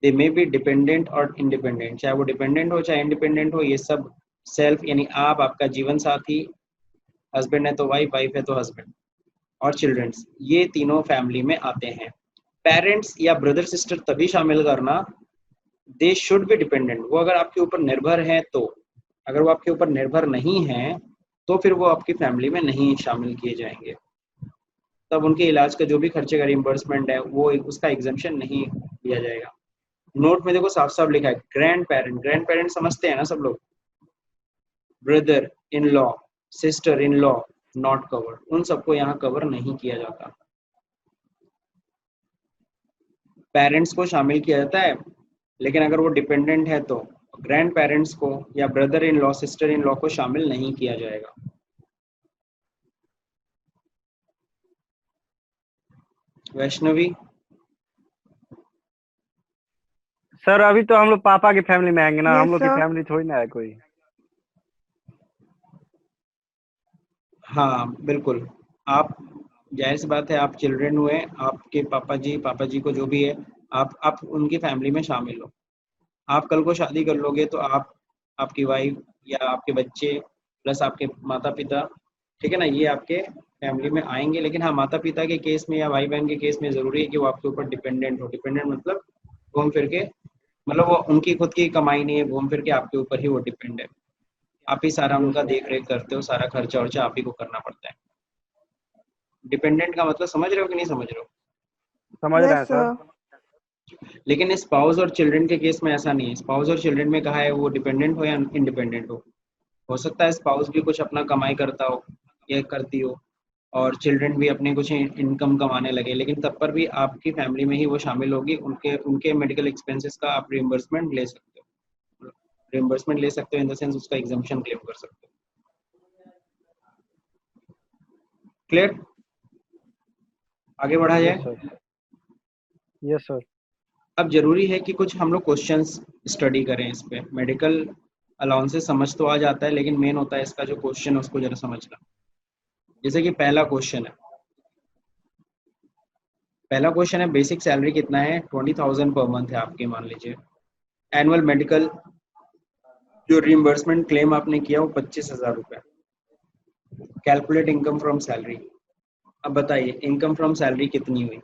they may be dependent और इंडिपेंडेंट, चाहे वो डिपेंडेंट हो चाहे इंडिपेंडेंट हो, ये सब सेल्फ यानी आप, आपका जीवन साथी, हस्बैंड है तो वाइफ, वाइफ है तो हस्बैंड, और चिल्ड्रंस, ये तीनों फैमिली में आते हैं। पेरेंट्स या ब्रदर सिस्टर तभी शामिल करना, दे शुड बी डिपेंडेंट, वो अगर आपके ऊपर निर्भर है तो। अगर वो आपके ऊपर निर्भर नहीं है तो फिर वो आपकी फैमिली में नहीं शामिल किए जाएंगे, तब उनके इलाज का जो भी खर्चे का रिम्बर्समेंट है वो उसका एग्जेम्पशन नहीं दिया जाएगा। नोट में देखो साफ साफ लिखा है ग्रैंड पेरेंट, ग्रैंड पेरेंट समझते हैं ना सब लोग, brother in law, sister in law not covered, उन सबको यहाँ कवर नहीं किया जाता। पेरेंट्स को शामिल किया जाता है, लेकिन अगर वो डिपेंडेंट है तो ग्रैंड पेरेंट्स को या brother in law sister in law को शामिल नहीं किया जाएगा। वैष्णवी, सर अभी तो हम लोग पापा की फैमिली में आएंगे ना, हम Yes, लोग की sir. फैमिली थोड़ी ना है कोई। हाँ बिल्कुल, आप जाहिर सी बात है, आप चिल्ड्रन हुए, आपके पापा जी को जो भी है, आप उनकी फैमिली में शामिल हो। आप कल को शादी कर लोगे तो आप, आपकी वाइफ या आपके बच्चे प्लस आपके माता पिता, ठीक है ना, ये आपके फैमिली में आएंगे। लेकिन हाँ, माता पिता के केस में या भाई बहन के केस में जरूरी है कि वो आपके ऊपर डिपेंडेंट हो। डिपेंडेंट मतलब घूम फिर के, मतलब वो उनकी खुद की कमाई नहीं है, घूम फिर के आपके ऊपर ही वो डिपेंड है। आप ही सारा यस उनका सर। देख रेख करते हो, सारा खर्चा वर्चा आप ही को करना पड़ता है। डिपेंडेंट का मतलब समझ रहे हो कि नहीं समझ रहे हो? समझ रहे हैं Yes, सर। sir. लेकिन स्पाउस और चिल्ड्रन के केस में ऐसा नहीं है। स्पाउस और चिल्ड्रन में कहा है वो डिपेंडेंट हो या इंडिपेंडेंट हो सकता है स्पाउस भी कुछ अपना कमाई करता हो या करती हो और चिल्ड्रन भी अपने कुछ इनकम कमाने लगे, लेकिन तब पर भी आपकी फैमिली में ही वो शामिल होगी, उनके उनके मेडिकल एक्सपेंसेस का आप रिइंबर्समेंट ले सकते हो, रिइंबर्समेंट ले सकते हो इन द सेंस उसका एग्जम्पशन क्लेम कर सकते हो। क्लियर? आगे बढ़ा यस जाए। Sir, yes sir. अब जरूरी है कि कुछ हम लोग क्वेश्चंस स्टडी करें इस पे। मेडिकल अलाउंसेस समझ तो आ जाता है, लेकिन मेन होता है इसका जो क्वेश्चन है उसको जरा समझना। जैसे कि पहला क्वेश्चन है बेसिक सैलरी कितना है, 20,000 पर मंथ है आपके, मान लीजिए। एनुअल मेडिकल जो रिइंबर्समेंट क्लेम आपने किया वो 25,000 रुपये। Calculate income from salary. अब बताइए इनकम फ्रॉम सैलरी कितनी हुई?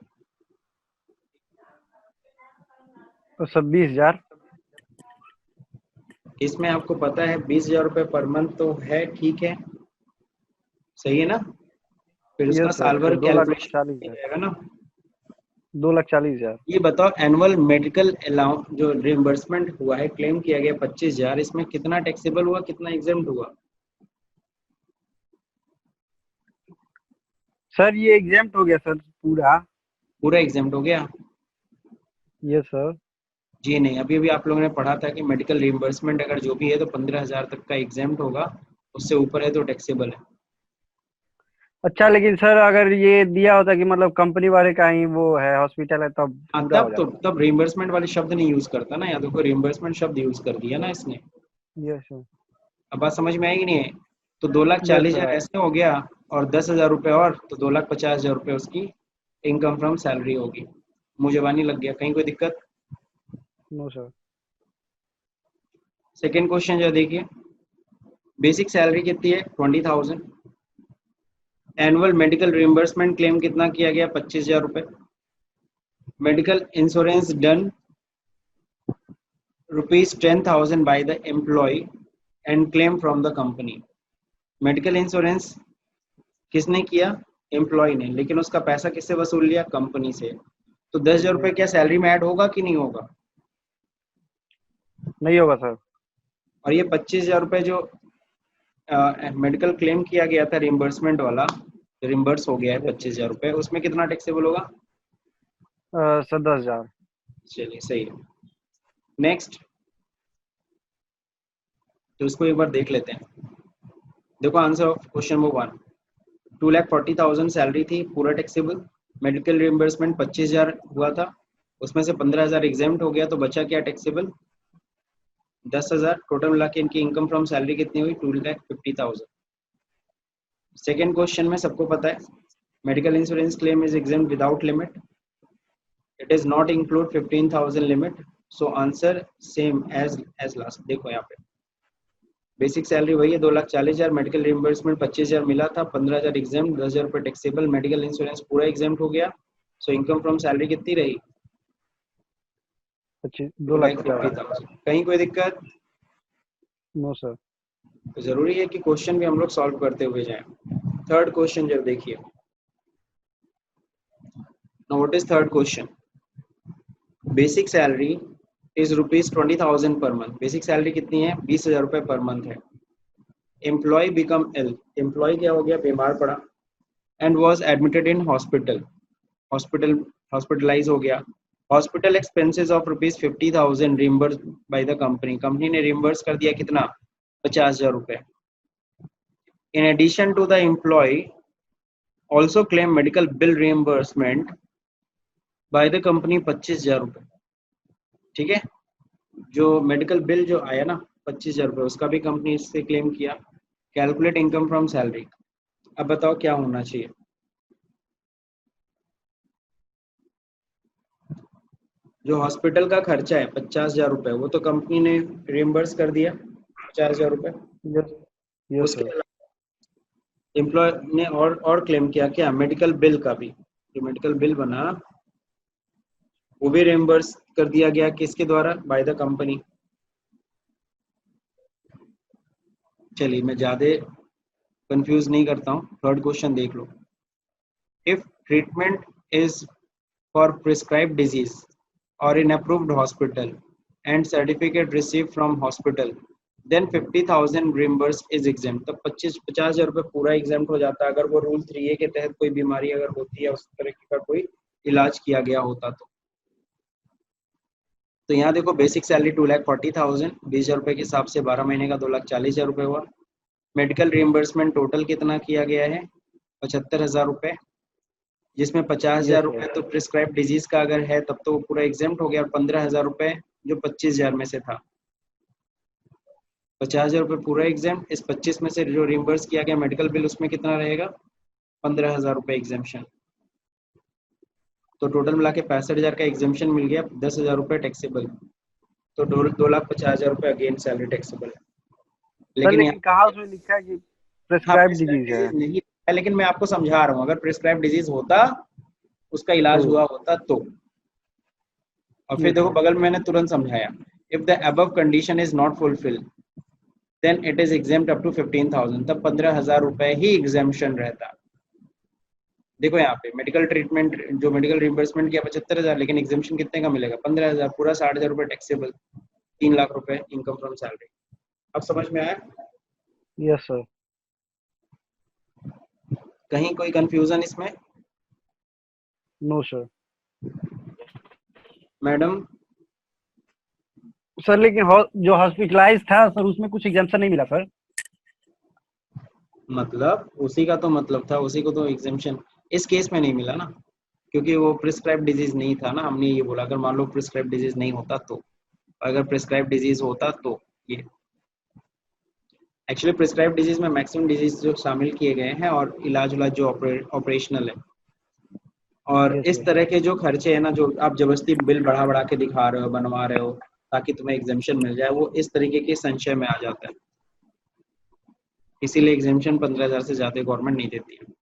तो सर 20,000। इसमें आपको पता है 20,000 रुपये पर मंथ तो है, ठीक है, सही है ना? फिर उसका यस सर, साल तो भर 2,40,000। कैलकुलेशन जाएगा ना। 2,40,000। ये बताओ एनुअल मेडिकल अलाउंस जो रिइंबर्समेंट हुआ है, क्लेम किया गया 25,000, इसमें कितना टैक्सेबल हुआ, कितना एग्जेम्प्ट हुआ? सर ये एग्जाम्प्ट हो गया सर पूरा। पूरा एग्जेम्प्ट हो गया? Yes sir. जी नहीं, अभी अभी आप लोगों ने पढ़ा था कि मेडिकल रिइंबर्समेंट अगर जो भी है तो 15,000 तक का एग्जेम्प्ट होगा, उससे ऊपर है तो टैक्सेबल है। अच्छा, लेकिन सर अगर ये दिया होता कि मतलब कंपनी वाले का ही वो है, हॉस्पिटल है, तब हाँ, पूरा हो तब जाता। तब रिइंबर्समेंट वाले शब्द नहीं यूज करता ना, या देखो रिइंबर्समेंट शब्द यूज कर दिया ना इसने। Yes sir. अब बात समझ में आएगी नहीं है? तो 2,40,000 सर। ऐसे हो गया, और 10,000 रुपये और, तो 2,50,000 रुपये उसकी इनकम फ्रॉम सैलरी होगी। मुँह जबानी लग गया, कहीं कोई दिक्कत? No sir. सेकेंड क्वेश्चन जो देखिए, बेसिक सैलरी कितनी है, 20,000। एनुअल मेडिकल रिइंबर्समेंट क्लेम कितना किया गया, 25,000 रुपये। Medical insurance done ₹10,000 by the employee and claim from the company। Medical insurance किसने किया, एम्प्लॉय ने, लेकिन उसका पैसा किससे वसूल लिया, कंपनी से। तो 10,000 रुपये क्या सैलरी में ऐड होगा कि नहीं होगा? नहीं होगा सर। और ये 25,000 रुपये जो मेडिकल क्लेम किया गया था रिइंबर्समेंट वाला, रिइंबर्स हो गया है 25,000 रुपये, उसमें कितना टैक्सेबल होगा? सर 10,000। चलिए सही है। नेक्स्ट, तो इसको एक बार देख लेते हैं। देखो answer of question number 1, 2,40,000 salary थी, पूरा टैक्सेबल। मेडिकल रिइंबर्समेंट 25,000 हुआ था, उसमें से 15,000 एग्जाम्प्ट हो गया, तो बचा क्या टैक्सेबल, 10,000। टोटल मिला के इनकी इनकम फ्रॉम सैलरी कितनी हुई, 2,50,000। सेकेंड क्वेश्चन में सबको पता है medical insurance claim is exempt without limit, it is not include 15,000 limit, so answer same as last. देखो यहाँ पे बेसिक सैलरी वही है 2,40,000, मेडिकल रिइंबर्समेंट 25,000 मिला था, 15,000 एग्जाम्प्ट, 10,000 रुपये टैक्सेबल, मेडिकल इंश्योरेंस पूरा एग्जाम्प्ट हो गया। सो इनकम फ्रॉम सैलरी कितनी रही, 2,50,000। 2,50,000। कहीं कोई दिक्कत? No sir. तो जरूरी है कि क्वेश्चन भी हम लोग सॉल्व करते हुए जाएं। थर्ड क्वेश्चन जब देखिए, now what is third question, basic salary is ₹20,000 per month. Basic salary कितनी है, 20,000 रुपये पर मंथ है। एम्प्लॉय बिकम इल, एम्प्लॉय क्या हो गया, बीमार पड़ा, and was admitted in hospital, hospitalise हो गया। Hospital expenses of ₹50,000 reimburse by the company, company ने रिइंबर्स कर दिया कितना, 50,000 रुपये। In addition to the employee also claim medical bill reimbursement by the company 25,000 रुपये। ठीक है, जो मेडिकल बिल जो आया ना 25,000 रुपये, उसका भी कंपनी इससे क्लेम किया। Calculate income from salary. अब बताओ क्या होना चाहिए, जो हॉस्पिटल का खर्चा है 50,000 रुपये, वो तो कंपनी ने रिइंबर्स कर दिया 50,000 रुपये। यस, यस उसके सर। अलावा एम्प्लॉय ने और क्लेम किया क्या, मेडिकल बिल का भी, जो मेडिकल बिल बना वो भी रिइंबर्स कर दिया गया, किसके द्वारा, बाय द कंपनी। चलिए मैं ज्यादा कंफ्यूज नहीं करता हूँ, थर्ड क्वेश्चन देख लो। If treatment is for prescribed disease or in approved hospital and certificate received from hospital, then 50,000 reimbursed is exempt। तब 50,000 रुपये पूरा एग्जाम्प्ट हो जाता है, अगर वो रूल 3A के तहत कोई बीमारी अगर होती है, उस तरह का कोई इलाज किया गया होता तो। तो यहाँ देखो बेसिक सैलरी 2,40,000, 20,000 रुपये के हिसाब से 12 महीने का 2,40,000 रुपये हुआ। मेडिकल रिइम्बर्समेंट टोटल कितना किया गया है? 75,000 रुपये, जिसमें 50,000 यस रुपये सर। तो प्रिस्क्राइब डिजीज का अगर है तब तो वो पूरा एग्जेम्प्ट हो गया, और 15,000 रुपये जो 25,000 में से था, 50,000 रुपये पूरा एग्जाम्प्ट। इस 25 में से जो रिम्बर्स किया गया मेडिकल बिल उसमें कितना रहेगा? 15,000 रुपये एग्जाम्पशन। तो टोटल मिला के 65,000 का एग्जाम्पशन मिल गया, 10,000 रुपये टैक्सेबल, तो 2,50,000 रुपये अगेन सैलरी टैक्सेबल है। सर लेकिन लेकिन यहाँ कहाँ उसमें लिखा है कि हाँ प्रेस्क्राइब प्रिस्क्राइब डिजीज है? डिजीज नहीं है, लेकिन मैं आपको समझा रहा हूँ, अगर प्रिस्क्राइब डिजीज होता, उसका इलाज तो हुआ होता तो। और फिर यस देखो सर। बगल में मैंने तुरंत समझाया, if the above condition is not fulfil then it is exempt up to 15,000, तब 15,000 रुपये ही एग्जाम्पशन रहता। देखो यहाँ पे मेडिकल ट्रीटमेंट जो मेडिकल रिम्बर्समेंट किया 75,000, लेकिन एग्जाम्पशन कितने का मिलेगा? 15,000, पूरा 60,000 रुपये टैक्सेबल, 3 लाख रुपए इनकम फ्रॉम सैलरी। अब समझ में आया? Yes sir. कहीं कोई कंफ्यूजन इसमें? No sir. मैडम सर लेकिन जो हॉस्पिटलाइज था सर उसमें कुछ एग्जाम्पशन नहीं मिला सर। मतलब उसी का तो मतलब था, उसी को तो एग्जाम्पशन इस केस में नहीं मिला ना, क्योंकि वो प्रिस्क्राइब डिजीज नहीं था ना। हमने ये बोला अगर मान लो प्रिस्क्राइब डिजीज नहीं होता तो, अगर प्रिस्क्राइब डिजीज होता तो ये एक्चुअली प्रिस्क्राइब डिजीज में मैक्सिमम डिजीज जो शामिल किए गए हैं और इलाज उलाज जो ऑपरेशनल है। और यस इस सर। तरह के जो खर्चे हैं ना, जो आप जबरदस्ती बिल बढ़ा बढ़ा के दिखा रहे हो, बनवा रहे हो ताकि तुम्हें एग्जाम्पशन मिल जाए, वो इस तरीके के संशय में आ जाता है। इसीलिए एग्जाम्पशन 15,000 से ज्यादा गवर्नमेंट नहीं देती है।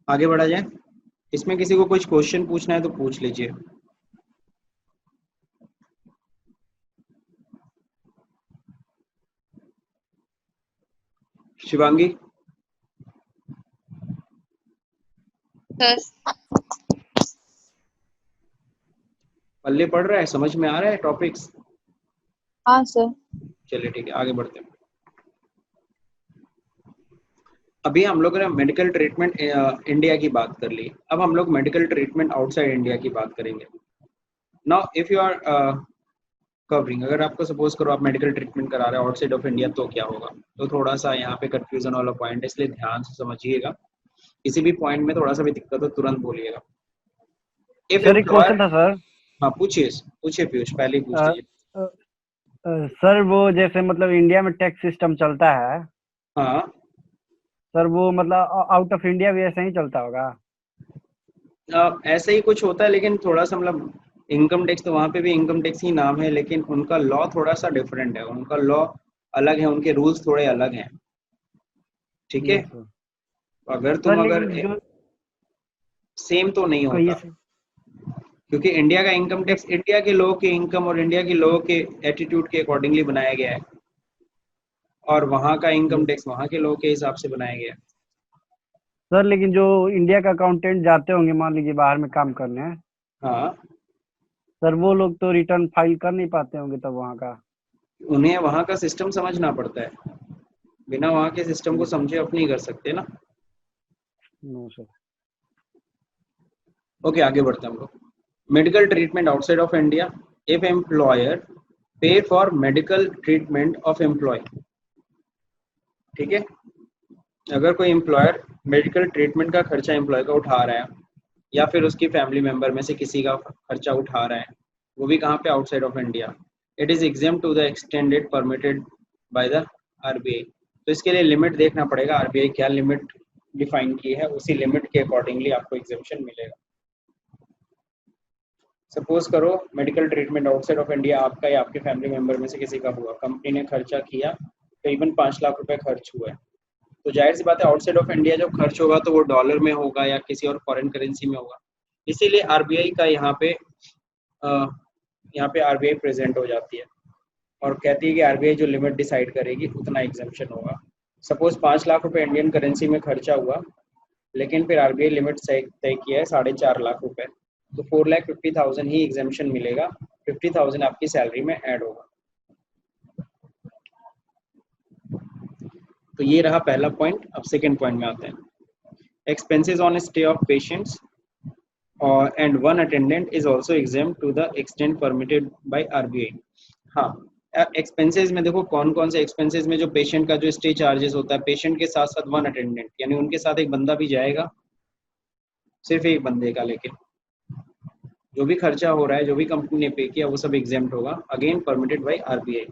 आगे बढ़ा जाए, इसमें किसी को कुछ क्वेश्चन पूछना है तो पूछ लीजिए। शिवांगी सर। पल्ले पढ़ रहा है, समझ में आ रहा है टॉपिक्स? हाँ सर। चलिए ठीक है, आगे बढ़ते हैं। अभी हम लोग ने मेडिकल ट्रीटमेंट इंडिया की बात कर ली, अब हम लोग मेडिकल ट्रीटमेंट आउटसाइड इंडिया की बात करेंगे। Now if you are covering, अगर आपको सपोज करो आप मेडिकल ट्रीटमेंट करा रहे हो आउटसाइड ऑफ इंडिया तो क्या होगा? तो थोड़ा सा यहाँ पे कंफ्यूजन वाला पॉइंट है, इसलिए ध्यान से समझिएगा। किसी भी पॉइंट में थोड़ा सा भी दिक्कत हो तुरंत बोलिएगा। इफ सर एक एम्प्लॉयर, क्वेश्चन था सर। हाँ पूछिए पूछिए पीयूष, पहले ही पूछ अ, लीजिए। अ, सर वो जैसे मतलब इंडिया में टैक्स सिस्टम चलता है हाँ सर, वो मतलब आउट ऑफ इंडिया भी ऐसा ही चलता होगा? ऐसा ही कुछ होता है, लेकिन थोड़ा सा मतलब इनकम टैक्स तो वहाँ पे भी इनकम टैक्स ही नाम है, लेकिन उनका लॉ थोड़ा सा डिफरेंट है, उनका लॉ अलग है, उनके रूल्स थोड़े अलग हैं। ठीक है, यस सर। अगर सर तुम अगर लेकिन जो सेम तो नहीं कहिए होता, सर। क्योंकि इंडिया का इनकम टैक्स इंडिया के लोगों के इनकम और इंडिया के लोगों के एटीट्यूड के अकॉर्डिंगली बनाया गया है, और वहाँ का इनकम यस टैक्स वहाँ के लोगों के हिसाब से बनाया गया है। सर, लेकिन जो इंडिया का अकाउंटेंट जाते होंगे मान लीजिए बाहर में काम करने, हाँ, सर वो लोग तो रिटर्न फाइल कर नहीं पाते होंगे तब वहाँ का? उन्हें वहाँ का सिस्टम समझना पड़ता है, बिना वहाँ के सिस्टम को समझे आप नहीं कर सकते ना। No sir. ओके आगे बढ़ते हैं हम लोग। Medical treatment outside of India, if employer pay for medical treatment of employee. ठीक है, अगर कोई एम्प्लॉयर मेडिकल ट्रीटमेंट का खर्चा एम्प्लॉय का उठा रहा है, या फिर उसकी फैमिली मेंबर में से किसी का खर्चा उठा रहा है, वो भी कहाँ पे? Outside of India, it is exempt to the extended permitted by the RBI. तो इसके लिए लिमिट देखना पड़ेगा, आरबीआई क्या लिमिट डिफाइन की है, उसी लिमिट के अकॉर्डिंगली आपको एग्जाम्पशन मिलेगा। सपोज करो medical treatment outside of India आपका या आपके फैमिली मेंबर में से किसी का हुआ, कंपनी ने खर्चा किया, करीबन 5 लाख रुपए खर्च हुआ है, तो जाहिर सी बात है आउटसाइड ऑफ इंडिया जब खर्च होगा तो वो डॉलर में होगा या किसी और फॉरेन करेंसी में होगा। इसीलिए आरबीआई का यहाँ पे आरबीआई प्रेजेंट हो जाती है और कहती है कि आरबीआई जो लिमिट डिसाइड करेगी उतना एग्जाम्पशन होगा। सपोज 5 लाख रुपए इंडियन करेंसी में खर्चा हुआ, लेकिन फिर आरबीआई लिमिट तय किया है 4.5 लाख रुपए, तो 4,50,000 ही एग्जाम्पशन मिलेगा, 50,000 आपकी सैलरी में ऐड होगा। तो ये रहा पहला पॉइंट। अब सेकेंड पॉइंट में आते हैं, expenses on stay of patients. और and one attendant is also exempt to the extent permitted by RBI। हाँ, एक्सपेंसेस में देखो कौन कौन से एक्सपेंसेस में जो पेशेंट का जो स्टे चार्जेस होता है, पेशेंट के साथ साथ वन अटेंडेंट यानी उनके साथ एक बंदा भी जाएगा, सिर्फ एक बंदे का लेके जो भी खर्चा हो रहा है, जो भी कंपनी ने पे किया वो सब एग्जेम्प्ट होगा, अगेन परमिटेड बाय RBI।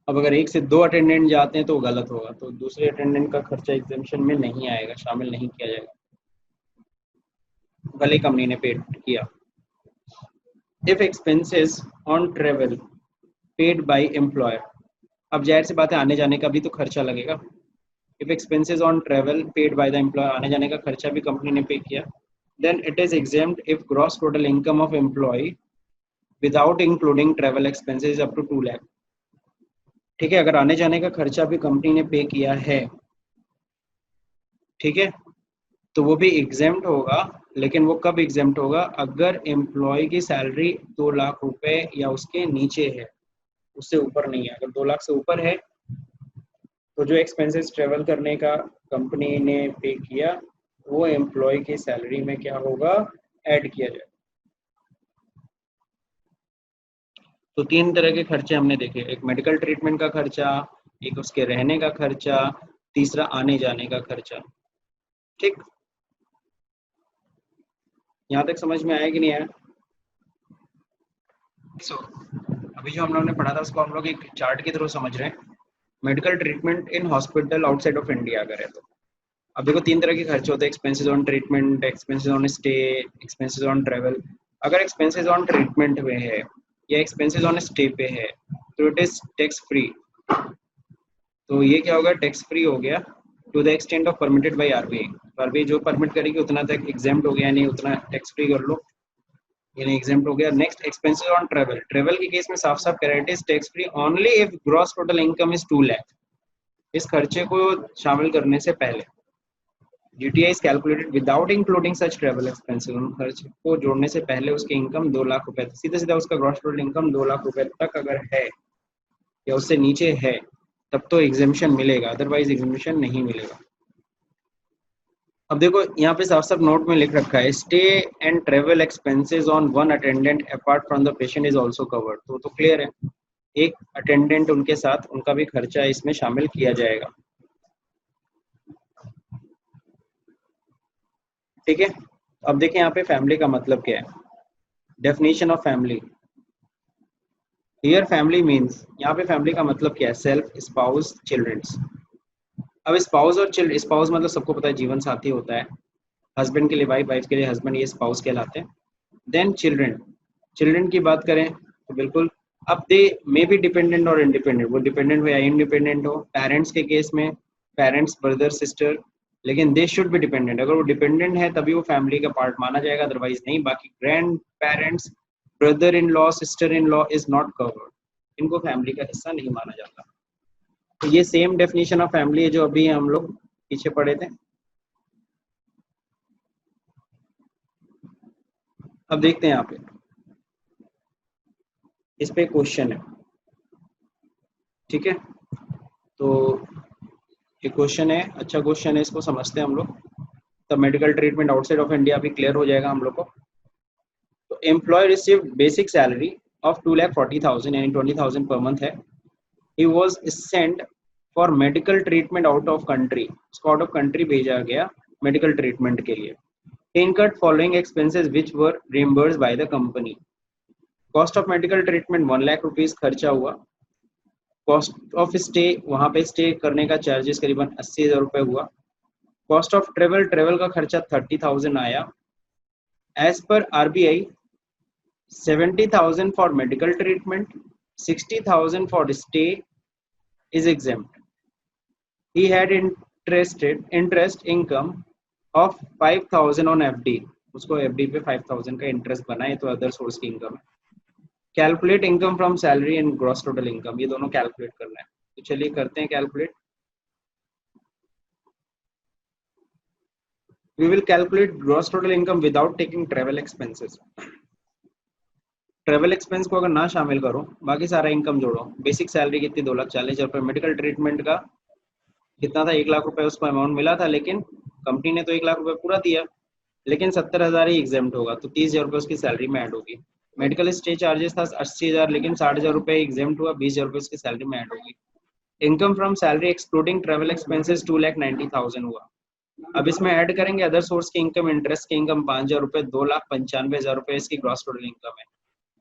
अब अगर एक से दो अटेंडेंट जाते हैं तो गलत होगा, तो दूसरे अटेंडेंट का खर्चा एग्जेम्पशन में नहीं आएगा, शामिल नहीं किया जाएगा, भले कंपनी ने पे किया। If expenses on travel paid by employer, अब जाहिर सी बात है आने जाने का भी तो खर्चा लगेगा। If expenses on travel paid by the employer, आने जाने का खर्चा भी कंपनी ने पे किया, then it is exempt if gross total income of employ without including travel expenses up to 2 lakh. ठीक है, अगर आने जाने का खर्चा भी कंपनी ने पे किया है, ठीक है, तो वो भी एग्जेम्प्ट होगा। लेकिन वो कब एग्जेम्प्ट होगा? अगर एम्प्लॉय की सैलरी 2 लाख रुपए या उसके नीचे है, उससे ऊपर नहीं है। अगर 2 लाख से ऊपर है तो जो एक्सपेंसेस ट्रेवल करने का कंपनी ने पे किया वो एम्प्लॉय की सैलरी में क्या होगा? ऐड किया जाए। तो 3 तरह के खर्चे हमने देखे, एक मेडिकल ट्रीटमेंट का खर्चा, एक उसके रहने का खर्चा, तीसरा आने जाने का खर्चा। ठीक, यहाँ तक समझ में आया कि नहीं आया? अभी जो हम लोगों ने पढ़ा था उसको हम लोग एक चार्ट की तरह समझ रहे हैं। Medical treatment in hospital outside of India अगर है तो अब देखो 3 तरह के खर्चे होते हैं, expenses on treatment, expenses on stay, expenses on travel. अगर एक्सपेंसेस ऑन ट्रीटमेंट में है या एक्सपेंसेस ऑन स्टे पे है तो इट इज टैक्स फ्री। तो ये क्या होगा? टैक्स फ्री हो गया to the extent of permitted by RBI। RBI जो परमिट करेगी उतना तक एग्जेम्प्ट हो गया, नहीं उतना टैक्स फ्री कर लो, यानी एग्जेम्प्ट हो गया। Next, expenses on travel. Travel के केस में साफ साफ कह रहे हैं tax free only if gross total income is 2 lakh. इस खर्चे को शामिल करने से पहले GTI is calculated without including such travel expenses। उन खर्च को जोड़ने से पहले उसकी इनकम 2 लाख रुपए, सीधा सीधा उसका ग्रॉस टोटल इनकम 2 लाख रुपए तक अगर है या उससे नीचे है तब तो एग्जेम्पशन मिलेगा, अदरवाइज एग्जेम्पशन नहीं मिलेगा। अब देखो यहाँ पे साफ साफ नोट में लिख रखा है stay and travel expenses on one attendant apart from the patient is also covered. तो क्लियर है, एक अटेंडेंट उनके साथ उनका भी खर्चा इसमें शामिल किया जाएगा। ठीक है, अब देखें यहाँ पे फैमिली का मतलब क्या है। Definition of family, here family means, यहाँ पे फैमिली का मतलब क्या है? Self, spouse, childrens. अब स्पाउस और चिल्ड, स्पाउस मतलब सबको पता है जीवन साथी होता है, हस्बैंड के लिए वाइफ, वाइफ के लिए हस्बैंड, ये स्पाउस कहलाते हैं। देन चिल्ड्रन, चिल्ड्रन की बात करें तो बिल्कुल अब दे मे बी डिपेंडेंट और इंडिपेंडेंट, वो डिपेंडेंट हो या इंडिपेंडेंट हो। पेरेंट्स के केस में पेरेंट्स, ब्रदर, सिस्टर, लेकिन दे शुड बी डिपेंडेंट। अगर वो डिपेंडेंट है तभी वो फैमिली का पार्ट माना जाएगा, अदरवाइज नहीं। बाकी grand parents, brother in law, sister in law is not covered, इनको फैमिली का हिस्सा नहीं माना जाता। तो ये सेम डेफिनेशन ऑफ फैमिली है जो अभी हम लोग पीछे पढ़े थे। अब देखते हैं यहाँ पे, इस पे क्वेश्चन है, ठीक है। तो ये क्वेश्चन है, अच्छा क्वेश्चन है, इसको समझते हैं हम लोग। तो medical treatment outside of India भी क्लियर हो जाएगा हम लोग को। तो employ receive basic salary of 2,40,000 यानी 20,000 पर मंथ है। He was sent for medical treatment out of country, उसको आउट ऑफ कंट्री भेजा गया मेडिकल ट्रीटमेंट के लिए। He incurred following expenses which were reimbursed by the company। Cost of medical treatment 1 lakh rupees खर्चा हुआ। कॉस्ट ऑफ स्टे, वहां पे स्टे करने का चार्जेस करीबन 80,000 रुपए हुआ। कॉस्ट ऑफ ट्रेवल, ट्रेवल का खर्चा 30,000 आया। As per RBI 70,000 for medical treatment, 60,000 for stay is exempt। He had interest income of 5,000 on FD, उसको FD पे 5,000 का इंटरेस्ट बना है, तो अदर सोर्स की इनकम है। Calculate income from salary and gross total income, ये दोनों कैलकुलेट करना है। तो चलिए करते हैं calculate. We will calculate gross total income without taking travel expenses. Travel expense को अगर ना शामिल करो, बाकी सारा इनकम जोड़ो। बेसिक सैलरी कितनी? 2,40,000 रुपए। मेडिकल ट्रीटमेंट का कितना था? 1 लाख रुपए उसको अमाउंट मिला था, लेकिन कंपनी ने तो 1 लाख रुपए पूरा दिया, लेकिन 70,000 ही एग्जाम्प्ट होगा, तो 30,000 रुपये उसकी सैलरी में ऐड होगी। मेडिकल स्टे चार्जेस था 80,000, लेकिन 60,000 रुपये एग्जाम्प्ट हुआ, 20,000 रुपये उसकी सैलरी में ऐड होगी। Income from salary excluding travel expenses 2,90,000 हुआ। अब इसमें ऐड करेंगे अदर सोर्स की इनकम, इंटरेस्ट की इनकम 5,000 रुपये, 2,95,000 रुपये इसकी ग्रॉस टोटल इनकम है।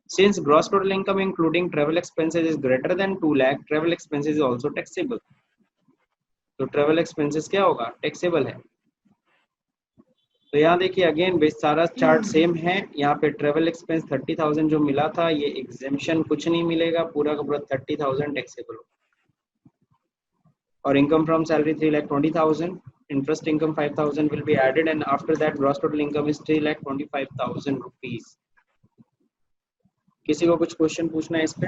Since gross total income including travel expenses is greater than 2 lakh, travel expenses is also taxable. तो travel expenses क्या होगा? Taxable है। तो यहाँ देखिए अगेन सारा चार्ट सेम है। यहाँ पे ट्रेवल एक्सपेंस 30,000 जो मिला था, ये एग्जेम्पशन कुछ नहीं मिलेगा, पूरा का पूरा 30,000 टैक्सेबल। और income from salary 3,20,000, interest income 5,000 will be added, and after that gross total income is 3,25,000 rupees. किसी को कुछ क्वेश्चन पूछना है इस पे?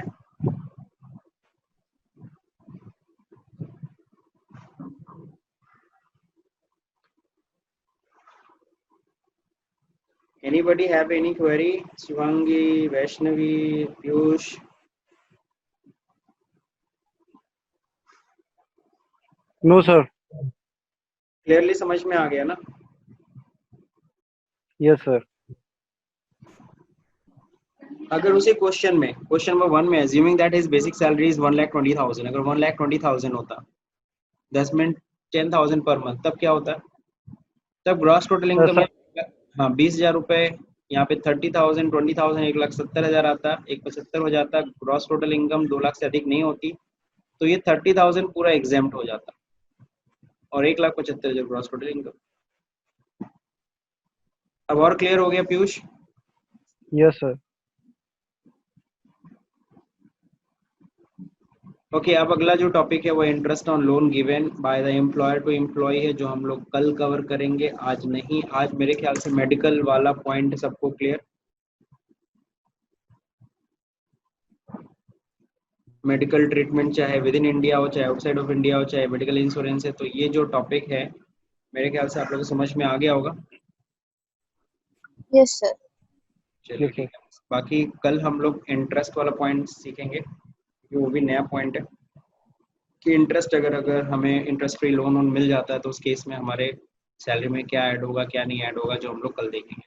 Anybody have any query? Shivangi, Vaishnavi, Piyush? No sir. Clearly समझ में आ गया ना? Yes sir. अगर उसी क्वेश्चन में, क्वेश्चन नंबर 1 में assuming that his basic salary is 1,20,000, अगर 1,20,000 होता 10 में 10,000 पर मंथ, तब क्या होता? तब ग्रॉस टोटल इनकम हाँ 20,000 रुपए, यहाँ पे 30,000, 20,000, 1,70,000 आता, 1,75 हो जाता। ग्रॉस टोटल इनकम 2 लाख से अधिक नहीं होती, तो ये 30,000 पूरा एग्जाम्प्ट हो जाता, और 1,75,000 ग्रॉस टोटल इनकम। अब और क्लियर हो गया पीयूष? Yes sir. ओके, अब अगला जो टॉपिक है वो interest on loan given by the employer to employ है, जो हम लोग कल कवर करेंगे, आज नहीं। आज मेरे ख्याल से मेडिकल वाला पॉइंट सबको क्लियर, मेडिकल ट्रीटमेंट चाहे विद इन इंडिया हो चाहे आउटसाइड ऑफ इंडिया हो, चाहे मेडिकल इंश्योरेंस है, तो ये जो टॉपिक है मेरे ख्याल से आप लोगों को समझ में आ गया होगा। Yes sir. चलिए ठीक है। बाकी कल हम लोग इंटरेस्ट वाला पॉइंट सीखेंगे, वो भी नया पॉइंट है कि इंटरेस्ट अगर हमें इंटरेस्ट फ्री लोन मिल जाता है तो उस केस में हमारे सैलरी में क्या ऐड होगा क्या नहीं ऐड होगा, जो हम लोग कल देखेंगे।